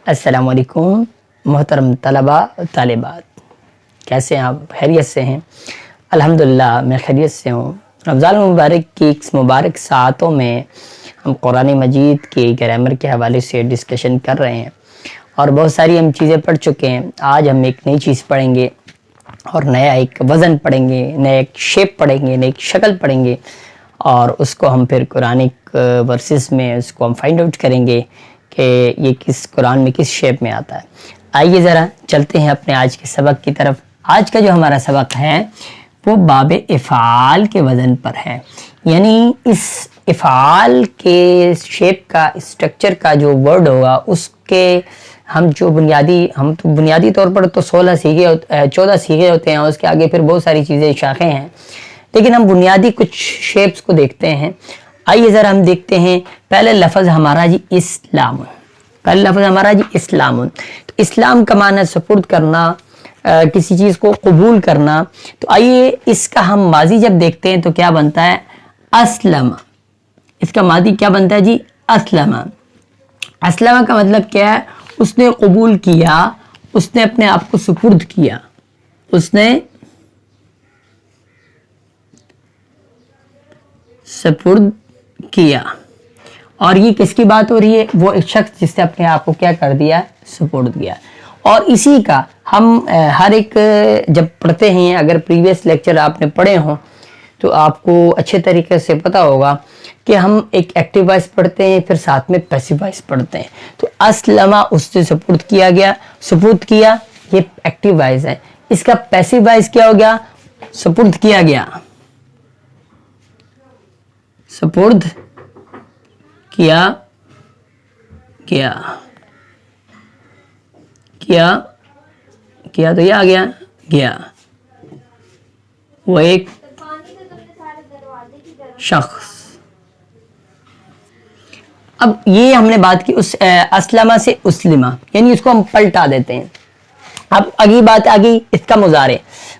السلام علیکم محترم طلباء طالبات، کیسے ہیں آپ؟ خیریت سے ہیں؟ الحمدللہ میں خیریت سے ہوں۔ رمضان المبارک کی اس مبارک ساعتوں میں ہم قرآن مجید کے گرامر کے حوالے سے ڈسکشن کر رہے ہیں اور بہت ساری ہم چیزیں پڑھ چکے ہیں۔ آج ہم ایک نئی چیز پڑھیں گے اور نیا ایک وزن پڑھیں گے، نیا ایک شیپ پڑھیں گے، نئی ایک شکل پڑھیں گے اور اس کو ہم پھر قرآنک ورسز میں اس کو ہم فائنڈ آؤٹ کریں گے کہ یہ کس قرآن میں کس شیپ میں آتا ہے۔ آئیے ذرا چلتے ہیں اپنے آج کے سبق کی طرف۔ آج کا جو ہمارا سبق ہے وہ باب افعال کے وزن پر ہے، یعنی اس افعال کے شیپ کا اسٹرکچر کا جو ورڈ ہوگا اس کے ہم تو بنیادی طور پر تو 14 سیغے ہوتے ہیں، اس کے آگے پھر بہت ساری چیزیں شاخیں ہیں، لیکن ہم بنیادی کچھ شیپس کو دیکھتے ہیں۔ آئیے ذرا ہم دیکھتے ہیں۔ پہلے لفظ ہمارا جی اسلام، تو اسلام کا معنی سپرد کرنا، کسی چیز کو قبول کرنا۔ تو آئیے اس کا ہم ماضی جب دیکھتے ہیں تو کیا بنتا ہے؟ اسلم۔ اس کا ماضی کیا بنتا ہے جی؟ اسلم۔ اسلم کا مطلب کیا ہے؟ اس نے قبول کیا، اس نے اپنے آپ کو سپرد کیا، اس نے سپرد کیا۔ اور یہ کس کی بات ہو رہی ہے؟ وہ ایک شخص جس نے اپنے آپ کو کیا کر دیا؟ سپرد کیا۔ اور اسی کا ہم ہر ایک جب پڑھتے ہیں، اگر پریویس لیکچر آپ نے پڑھے ہوں تو آپ کو اچھے طریقے سے پتا ہوگا کہ ہم ایک ایکٹیو وائس پڑھتے ہیں، پھر ساتھ میں پیسیو وائس پڑھتے ہیں۔ تو اسلمہ اس سے سپرد کیا گیا، سپرد کیا، یہ ایکٹیو وائس ہے۔ اس کا پیسیو وائس کیا ہو گیا؟ سپرد کیا گیا، سپرد کیا گیا، کیا تو یہ آ گیا گیا، وہ ایک شخص۔ اب یہ ہم نے بات کی اس اسلمہ سے اسلمہ، یعنی اس کو ہم پلٹا دیتے ہیں۔ اب اگلی بات آ گئی اس کا مضارع۔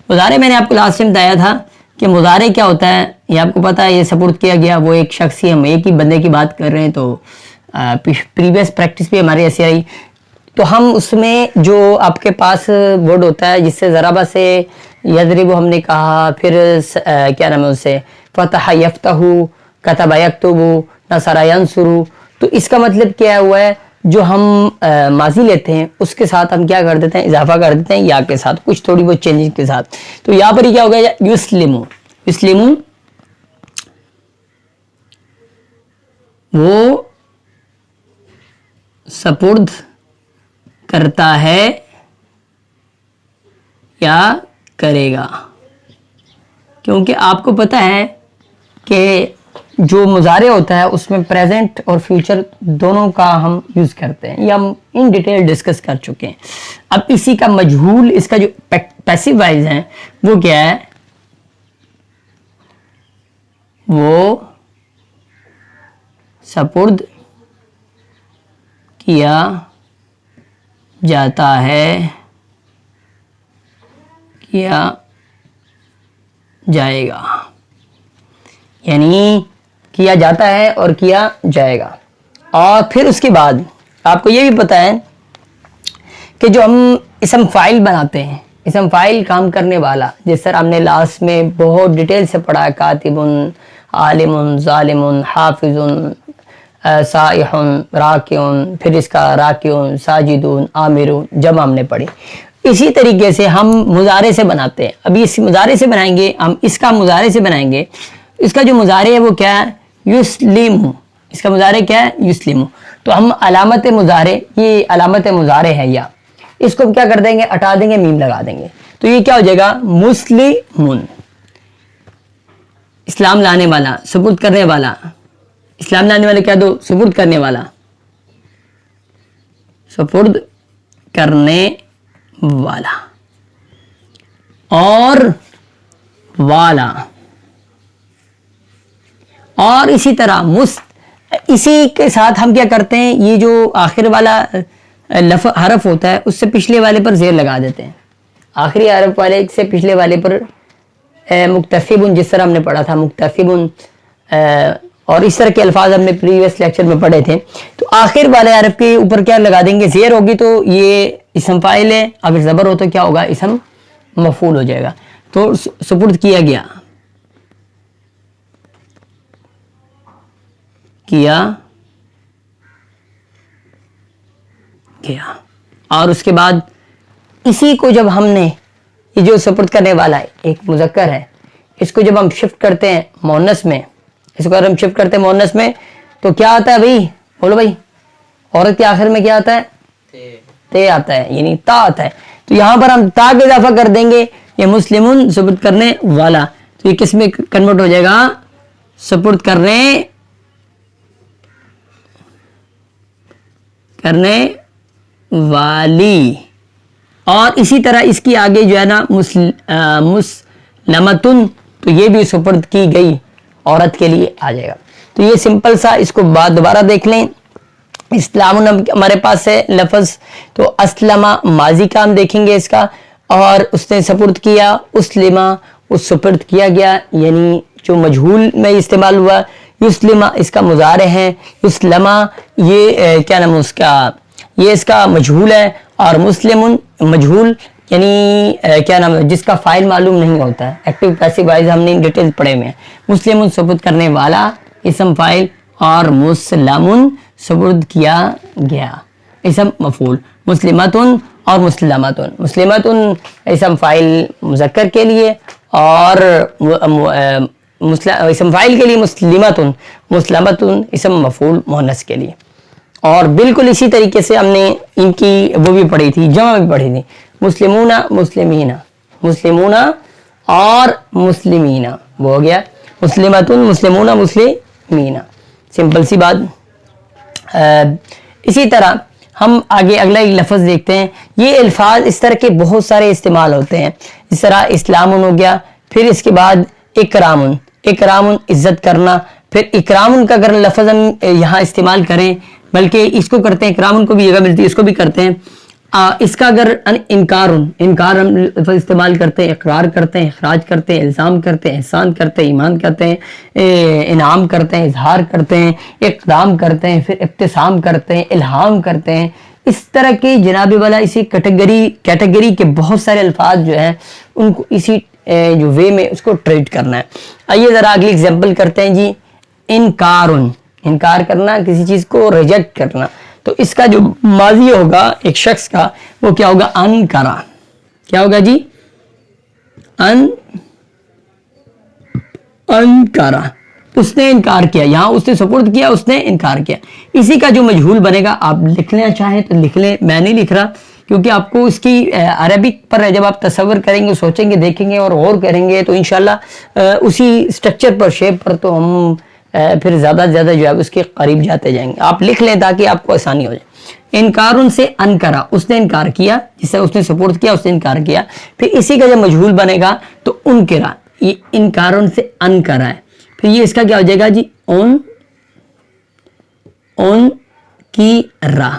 مضارع میں نے آپ کو لاسٹ میں بتایا تھا کہ مضارع کیا ہوتا ہے، یہ آپ کو پتا ہے، یہ سپورٹ کیا گیا، وہ ایک شخص ہی، ہم ایک ہی بندے کی بات کر رہے ہیں، تو پریویس پریکٹس بھی ہماری ایسی آئی۔ تو ہم اس میں جو آپ کے پاس ورڈ ہوتا ہے جس سے ضربہ سے یضرب ہم نے کہا، پھر کیا نام ہے اس سے فتح یفتح، کتب یکتب، نصر ینصر، تو اس کا مطلب کیا ہوا ہے؟ جو ہم ماضی لیتے ہیں اس کے ساتھ ہم کیا کر دیتے ہیں؟ اضافہ کر دیتے ہیں یا کے ساتھ، کچھ تھوڑی بہت چینجنگ کے ساتھ۔ تو یہاں پر کیا ہوگا؟ یسلمو، یسلمو وہ سپرد کرتا ہے یا کرے گا، کیونکہ آپ کو پتا ہے کہ جو مضارع ہوتا ہے اس میں پریزنٹ اور فیوچر دونوں کا ہم یوز کرتے ہیں، یہ ہم ان ڈیٹیل ڈسکس کر چکے ہیں۔ اب اسی کا مجہول، اس کا جو پیسیو وائز ہیں وہ کیا ہے؟ وہ سپرد کیا جاتا ہے، کیا جائے گا، یعنی کیا جاتا ہے اور کیا جائے گا۔ اور پھر اس کے بعد آپ کو یہ بھی پتا ہے کہ جو ہم اسم فاعل بناتے ہیں، اسم فاعل کام کرنے والا، جس طرح ہم نے لاسٹ میں بہت ڈیٹیل سے پڑھا، کاتب، عالم، ظالم، حافظ، سائح، راکع، پھر اس کا راکع، ساجد، عامر، جمع ہم نے پڑھی۔ اسی طریقے سے ہم مضارع سے بناتے ہیں۔ ابھی اس مضارع سے بنائیں گے ہم، اس کا مضارع سے بنائیں گے۔ اس کا جو مضارع ہے وہ کیا ہے؟ یسلم۔ اس کا مضارع کیا ہے؟ یسلم۔ تو ہم علامت مضارع، یہ علامت مضارع ہے، یا اس کو ہم کیا کر دیں گے؟ ہٹا دیں گے، میم لگا دیں گے، تو یہ کیا ہو جائے گا؟ مسلمون، اسلام لانے والا، سپرد کرنے والا۔ اسلام لانے والے کیا دو؟ سپرد کرنے والا، سپرد کرنے والا، اور والا، اور اسی طرح اسی کے ساتھ ہم کیا کرتے ہیں؟ یہ جو آخر والا حرف ہوتا ہے اس سے پچھلے والے پر زیر لگا دیتے ہیں، آخری حرف والے سے پچھلے والے پر مکتسب، جس طرح ہم نے پڑھا تھا مکتسب، اور اس طرح کے الفاظ ہم نے پریویس لیکچر میں پڑھے تھے. تو آخر والے حرف کے اوپر کیا لگا دیں گے؟ زیر ہوگی تو یہ اسم فاعل ہے، اگر زبر ہو تو کیا ہوگا؟ اسم مفعول ہو جائے گا. تو سپرد کیا گیا، اور اس کے بعد اسی کو جب ہم نے یہ جو سپرد کرنے والا ہے ایک مذکر ہے، اس کو جب ہم شفٹ کرتے ہیں مؤنث میں، تو کیا آتا ہے بھائی؟ بولو بھائی، عورت کے آخر میں کیا آتا ہے؟ تے آتا ہے، یعنی تا آتا ہے. تو یہاں پر ہم تا کا اضافہ کر دیں گے، یہ مسلمون سپرد کرنے والا، تو یہ کس میں کنورٹ ہو جائے گا؟ سپرد کرنے والی. اور اسی طرح اس کی آگے جو ہے نا مسلمتن، تو یہ بھی سپرد کی گئی عورت کے لیے آ جائے گا. تو یہ سمپل سا، اس کو بعد دوبارہ دیکھ لیں. اسلام ہمارے پاس ہے لفظ، تو اسلمہ ماضی کا ہم دیکھیں گے اس کا، اور اس نے سپرد کیا، اسلمہ اس سپرد کیا گیا، یعنی جو مجہول میں استعمال ہوا. یسلمہ اس کا مضارع ہے، یسلمہ یہ کیا نام اس کا، یہ اس کا مجہول ہے. اور مسلمن مجہول یعنی کیا نام ہے، جس کا فاعل معلوم نہیں ہوتا ہے. ایکٹیو پیسیو وائز ہم نے ڈیٹیل پڑھے ہوئے ہیں. مسلمن سپرد کرنے والا اسم فاعل، اور مسلمن سپرد کیا گیا اسم مفعول. مسلمتن اور مسلمتن اسم فاعل مذکر کے لیے، اور اسم فاعل کے لیے مسلمتن اسم مفعول مؤنث کے لیے. اور بالکل اسی طریقے سے ہم نے ان کی وہ بھی پڑھی تھی، جمع بھی پڑھی تھی، مسلمون مسلمون اور مسلمین، وہ ہو گیا مسلمتن مسلمون مسلمین. سمپل سی بات. اسی طرح ہم آگے اگلا ایک لفظ دیکھتے ہیں. یہ الفاظ اس طرح کے بہت سارے استعمال ہوتے ہیں. اس طرح اسلامن ہو گیا، پھر اس کے بعد اکرامن عزت کرنا. پھر اکرامن کا اگر لفظ ہم یہاں استعمال کریں، بلکہ اس کو کرتے ہیں، اکرامن کو بھی جگہ ملتی ہے، اس کو بھی کرتے ہیں. اس کا اگر انکار ہم لفظ استعمال کرتے ہیں، اقرار کرتے ہیں، اخراج کرتے ہیں، الزام کرتے ہیں، احسان کرتے ہیں، ایمان کرتے ہیں، انعام کرتے ہیں، اظہار کرتے ہیں، اقدام کرتے ہیں، پھر ابتسام کرتے ہیں، الہام کرتے ہیں. اس طرح کے جناب والا اسی کیٹیگری کے بہت سارے الفاظ جو ہیں، ان کو اسی جو وے میں اس کو ٹریٹ کرنا ہے. آئیے ذرا اگلی ایگزامپل کرتے ہیں جی. انکار کرنا، کسی چیز کو ریجیکٹ کرنا. تو اس کا جو ماضی ہوگا ایک شخص کا، وہ کیا ہوگا؟ انکرا. کیا ہوگا جی؟ انکرا. اس نے انکار کیا، یہاں اس نے سپرد کیا، اس نے انکار کیا. اسی کا جو مجہول بنے گا، آپ لکھ لینا چاہیں تو لکھ لیں، میں نہیں لکھ رہا، کیونکہ آپ کو اس کی عربک پر جب آپ تصور کریں گے، سوچیں گے، دیکھیں گے اور غور کریں گے، تو انشاءاللہ اسی سٹرکچر پر، شیپ پر، تو ہم پھر زیادہ سے زیادہ جو ہے اس کے قریب جاتے جائیں گے. آپ لکھ لیں تاکہ آپ کو آسانی ہو جائے. انکارن سے انکرا، اس نے انکار کیا، جس سے اس نے سپورٹ کیا، اس نے انکار کیا. پھر اسی کا جب مجہول بنے گا تو انکرا، یہ انکارن سے انکرا ہے. پھر یہ اس کا کیا ہو جائے گا جی؟ ان کی را،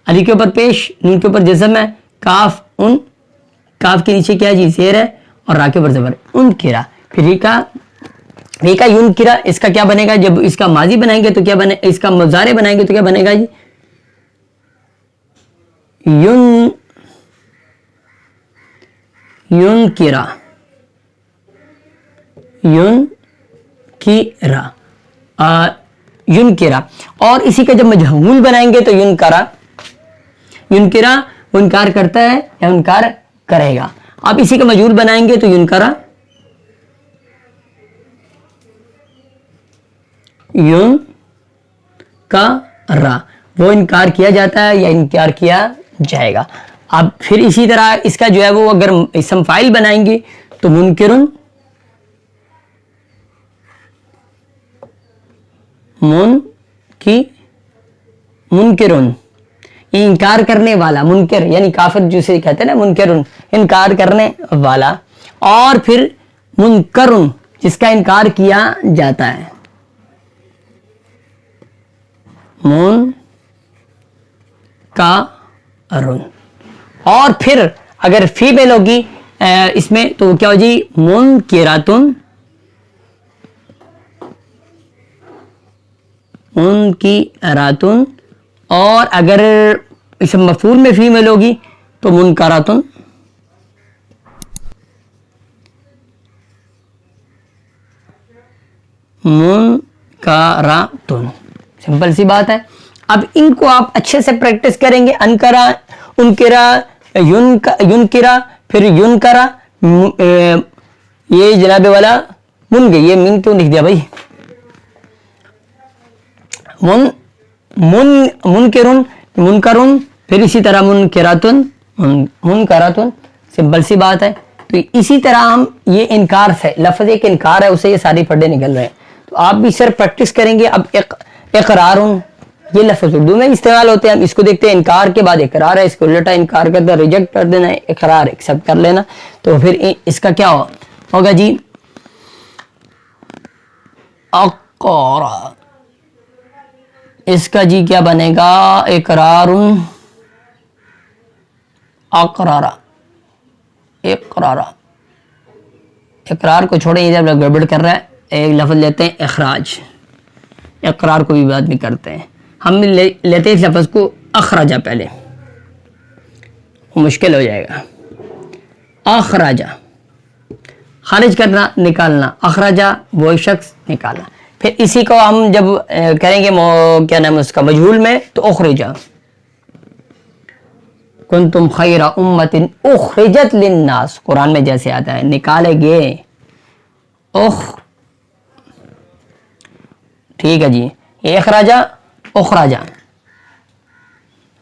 علی کے اوپر پیش، نون کے اوپر جزم ہے، کاف کاف کے نیچے کیا جی؟ زیر ہے، اور را کے اوپر زبر. ان کی را. پھر یہ کا یون کرا، اس کا کیا بنے گا؟ جب اس کا ماضی بنائیں گے تو کیا بنے، اس کا مضارع بنائیں گے تو کیا بنے گا جی؟ یون کرا. اور اسی کا جب مجہول بنائیں گے تو یون کرا، وہ انکار کرتا ہے یا انکار کرے گا. آپ اسی کا مجہول بنائیں گے تو یون کرا، یون کا را، وہ انکار کیا جاتا ہے یا انکار کیا جائے گا. اب پھر اسی طرح اس کا جو ہے وہ اگر اسم فاعل بنائیں گے تو منکرن، منکرن یہ انکار کرنے والا، منکر یعنی کافر جسے کہتے ہیں نا، منکرن انکار کرنے والا. اور پھر منکرن جس کا انکار کیا جاتا ہے، منکرن. اور پھر اگر فیمیل ہوگی اس میں تو کیا ہو جی؟ منکراتن، منکراتن، اور اگر اسم مفعول میں فیمیل ہوگی تو منکراتن، منکراتن، سمپل سی بات ہے۔ اب ان کو آپ اچھے سے پریکٹس کریں گے، انکرا، انکرا، ینکرا، پھر ینکرا، یہ جناب والا من گئی، یہ من تو لکھ دیا بھائی، منکرن، منکرن، پھر اسی طرح منکراتن، منکراتن، سمپل سی بات ہے۔ تو اسی طرح ہم یہ انکار سے، لفظ ایک انکار ہے، اسے یہ ساری پڑھے نکل رہے ہیں، تو آپ بھی صرف پریکٹس کریں گے۔ اب اقرارن، یہ لفظ اردو میں استعمال ہوتے ہیں، ہم اس کو دیکھتے ہیں، انکار کے بعد اقرار ہے، اس کو الٹا انکار کر دیں، ریجیکٹ کر دینا، اقرار ایکسپٹ کر لینا، تو پھر اس کا کیا ہوگا جی؟ اقرا، اس کا جی کیا بنے گا؟ اقرار، اقرارا، اقرارا، اقرار کو چھوڑیں، ادھر گڑبڑ کر رہا ہے، ایک لفظ لیتے ہیں اخراج، اقرار کو بھی بات بھی کرتے ہیں ہم، لیتے ہیں اس لفظ کو اخراجہ، پہلے مشکل ہو جائے گا۔ اخراجہ، خارج کرنا، نکالنا، اخراجہ وہ شخص نکالا، پھر اسی کو ہم جب کریں گے کیا نام ہے اس کا مجہول میں، تو اخرجہ، کنتم خیر امت اخرجت للناس، قرآن میں جیسے آتا ہے، نکالے گئے، ٹھیک ہے جی، یہ اخراجہ، اخراجہ،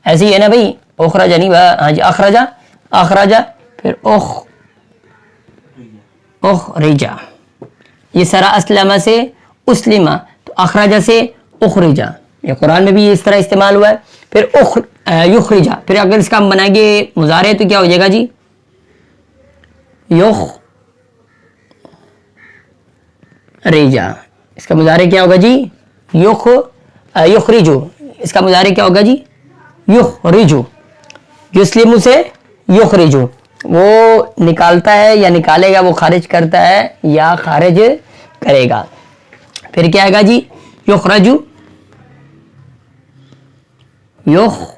ایسے ہی ہے نا بھائی، اخراجہ نہیں، ہاں جی، اخراجہ، اخراجہ، پھر اخرجہ، یہ سرا اسلمہ سے اسلمہ، تو اخراجہ سے اخرجہ، یہ قرآن میں بھی اس طرح استعمال ہوا ہے۔ پھر یخرجہ، پھر اگر اس کا ہم بنائیں گے مضارع تو کیا ہو جائے گا جی؟ یخرجہ، اس کا مضارع کیا ہوگا جی؟ یخرجو، اس کا مضارع کیا ہوگا جی؟ یخرجو، یسلمو سے یخرجو، وہ نکالتا ہے یا نکالے گا، وہ خارج کرتا ہے یا خارج کرے گا، پھر کیا آئے گا جی؟ یخرجو، یخرجو،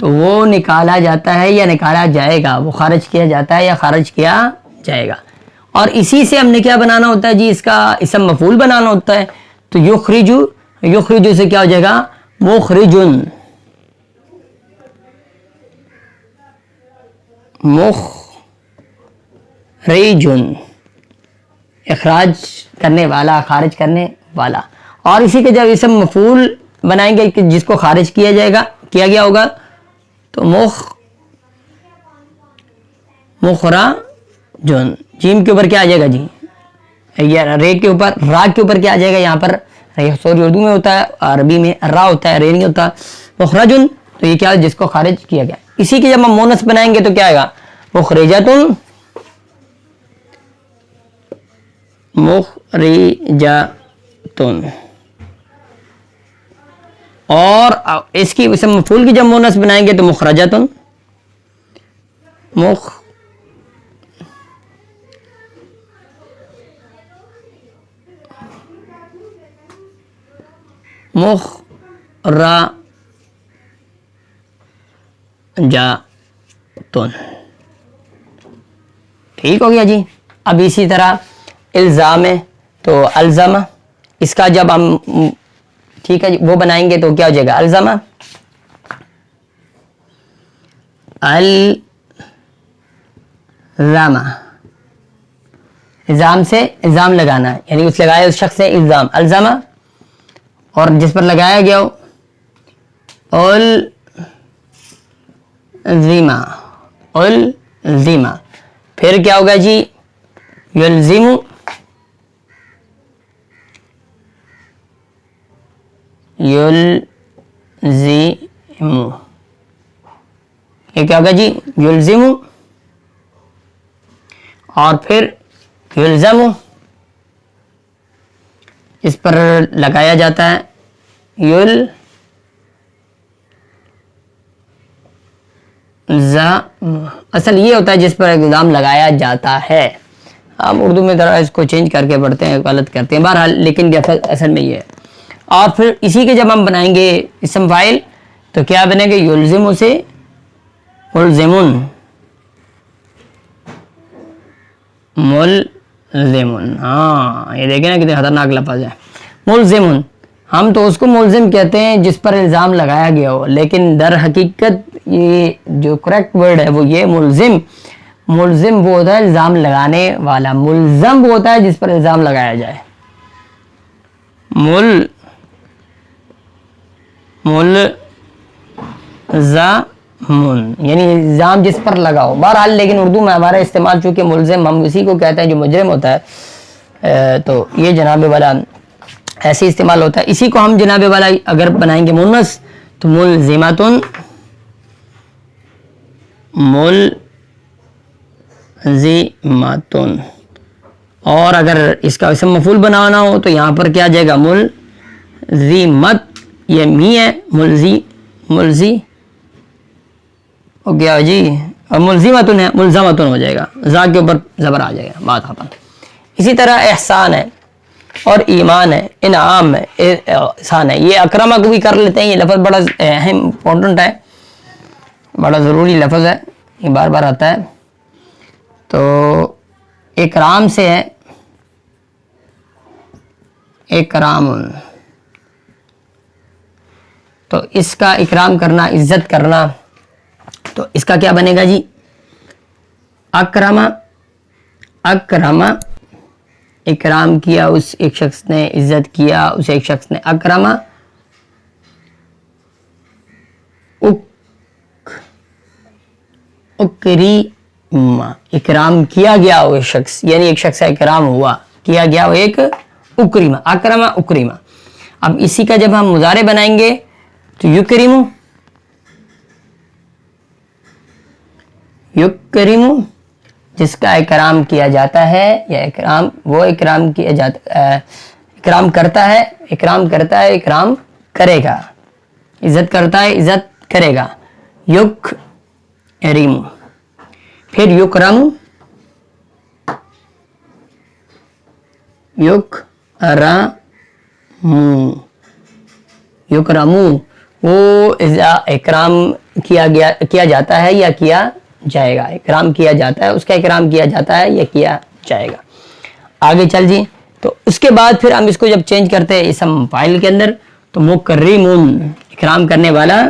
تو وہ نکالا جاتا ہے یا نکالا جائے گا، وہ خارج کیا جاتا ہے یا خارج کیا جائے گا۔ اور اسی سے ہم نے کیا بنانا ہوتا ہے جی؟ اس کا اسم مفعول بنانا ہوتا ہے، تو یخرجو، یخرجو سے کیا ہو جائے گا؟ مخرجن، مخرجن، اخراج کرنے والا، خارج کرنے والا۔ اور اسی کے جب اسم مفعول بنائیں گے کہ جس کو خارج کیا جائے گا، کیا گیا ہوگا، تو مخرجن، جیم کے اوپر کیا آ جائے گا جی؟ رے کے اوپر، را کے اوپر کیا آ جائے گا یہاں پر؟ سوری اردو میں ہوتا ہے، عربی میں را ہوتا ہے، رے نہیں ہوتا، مخرجن، تو یہ کیا؟ جس کو خارج کیا گیا۔ اسی کے جب ہم مونس بنائیں گے تو کیا آئے گا؟ مخرجتن، مخرجتن، اور اس کی اسم مفعول کی جب مونس بنائیں گے تو مخرجتن، مخرجتن، ٹھیک ہو گیا جی۔ اب اسی طرح الزام ہے، تو الزامہ، اس کا جب ہم ٹھیک ہے جی وہ بنائیں گے تو کیا ہو جائے گا؟ الزامہ، الزامہ، الزام سے الزام لگانا ہے، یعنی اس لگائے اس شخص سے الزام، الزامہ، اور جس پر لگایا گیا ہو الزیمہ، الزیمہ، پھر کیا ہوگا جی؟ یلزم، یلزم، یہ کیا ہوگا جی؟ یلزم، اور پھر یلزم، اس پر لگایا جاتا ہے اصل یہ ہوتا ہے جس پر الزام لگایا جاتا ہے، ہم اردو میں ذرا اس کو چینج کر کے پڑھتے ہیں، غلط کرتے ہیں، بہرحال لیکن اصل میں یہ ہے. اور پھر اسی کے جب ہم بنائیں گے اسم فاعل تو کیا بنے گا؟ یلزم سے ملزمن، ملزمن. ہاں یہ دیکھیں نا کتنے خطرناک لفظ ہے ملزمن. ہم تو اس کو ملزم کہتے ہیں جس پر الزام لگایا گیا ہو، لیکن در حقیقت یہ جو کریکٹ ورڈ ہے وہ یہ ملزم. ملزم وہ ہوتا ہے الزام لگانے والا، ملزم وہ ہوتا ہے جس پر الزام لگایا جائے. ملزمن یعنی الزام جس پر لگاؤ. بہرحال لیکن اردو میں ہمارا استعمال چونکہ ملزم ہم اسی کو کہتے ہیں جو مجرم ہوتا ہے، تو یہ جناب والا ایسے استعمال ہوتا ہے. اسی کو ہم جناب والا اگر بنائیں گے مونس تو ملزمتن، ملزمتن. اور اگر اس کا اسم مفعول بنانا ہو تو یہاں پر کیا جائے گا؟ ملزمت. یہ می ہے، ملزی ہو گیا جی، اور ملزمتن ہے، ملزمتن ہو جائے گا، زا کے اوپر زبر آ جائے گا، بات ختم. اسی طرح احسان ہے اور ایمان ہے، انعام ہے، احسان ہے. یہ اکرمہ کو بھی کر لیتے ہیں، یہ لفظ بڑا اہم امپورٹنٹ ہے، بڑا ضروری لفظ ہے، یہ بار بار آتا ہے. تو اکرام سے ہے اکرام، تو اس کا اکرام کرنا، عزت کرنا، تو اس کا کیا بنے گا جی؟ اکرمہ. اکرمہ اکرام کیا اس ایک شخص نے، عزت کیا اس ایک شخص نے. اکرمہ اکریمہ، اکرام کیا گیا وہ شخص، یعنی ایک شخص اکرام ہوا، کیا گیا وہ ایک اکریمہ. اکرمہ اکریمہ. اب اسی کا جب ہم مضارع بنائیں گے تو یکرم، یکرم جس کا اکرام کیا جاتا ہے، یا اکرام وہ اکرام کیا جاتا، اکرام کرتا ہے، اکرام کرتا ہے، اکرام کرے گا، عزت کرتا ہے، عزت کرے گا. یکرم. پھر یکرم، یکرم، یکرم وہ اکرام کیا جاتا ہے یا کیا جائے گا. اکرام کیا جاتا ہے، اس کا اکرام کیا جاتا ہے یا کیا جائے گا. آگے چل جی. تو اس کے بعد پھر ہم اس کو جب چینج کرتے ہیں اسم فاعل کے اندر تو مکرمون، اکرام کرنے والا،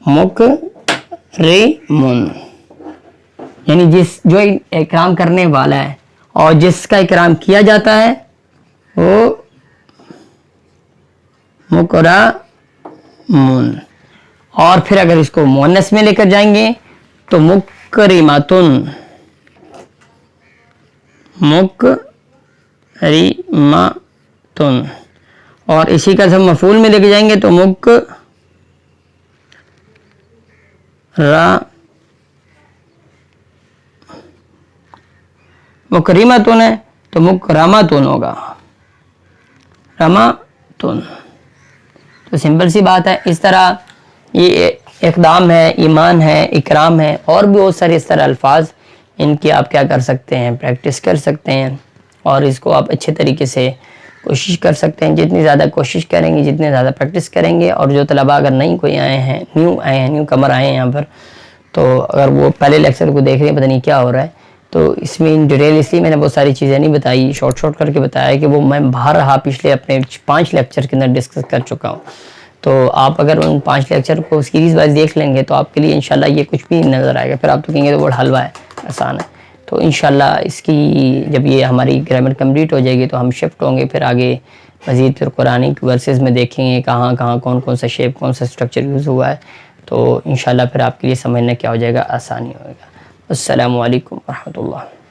مکرمون یعنی جو اکرام کرنے والا ہے اور جس کا اکرام کیا جاتا ہے وہ مکرمون. اور پھر اگر اس کو مؤنث میں لے کر جائیں گے تو مکرماتن، مکرماتن. اور اسی کا ہم مفعول میں لے کے جائیں گے تو مکرماتن ہے تو مکرماتن ہوگا، رماتن. تو سمپل سی بات ہے. اس طرح یہ اقدام ہے، ایمان ہے، اکرام ہے، اور بھی بہت سارے اس طرح الفاظ، ان کی آپ کیا کر سکتے ہیں؟ پریکٹس کر سکتے ہیں، اور اس کو آپ اچھے طریقے سے کوشش کر سکتے ہیں. جتنی زیادہ کوشش کریں گے، جتنے زیادہ پریکٹس کریں گے. اور جو طلباء اگر نہیں کوئی آئے ہیں، نیو کمر آئے ہیں یہاں پر، تو اگر وہ پہلے لیکچر کو دیکھ رہے ہیں پتہ نہیں کیا ہو رہا ہے، تو اس میں ان ڈیٹیل اس لیے میں نے بہت ساری چیزیں نہیں بتائی، شارٹ کر کے بتایا کہ وہ میں باہر رہا پچھلے اپنے 5 لیکچر کے اندر ڈسکس کر چکا ہوں. تو آپ اگر ان 5 لیکچر کو سیریز وائز دیکھ لیں گے تو آپ کے لیے انشاءاللہ یہ کچھ بھی نظر آئے گا. پھر آپ تو کہیں گے تو بڑا حلوہ ہے، آسان ہے. تو انشاءاللہ اس کی جب یہ ہماری گرامر کمپلیٹ ہو جائے گی تو ہم شفٹ ہوں گے، پھر آگے مزید پھر قرآنک ورسز میں دیکھیں گے کہاں کون سا شیپ، کون سا اسٹرکچر یوز ہوا ہے. تو انشاءاللہ پھر آپ کے لیے سمجھنا کیا ہو جائے گا، آسانی ہوئے گا. السلام علیکم ورحمۃ اللہ.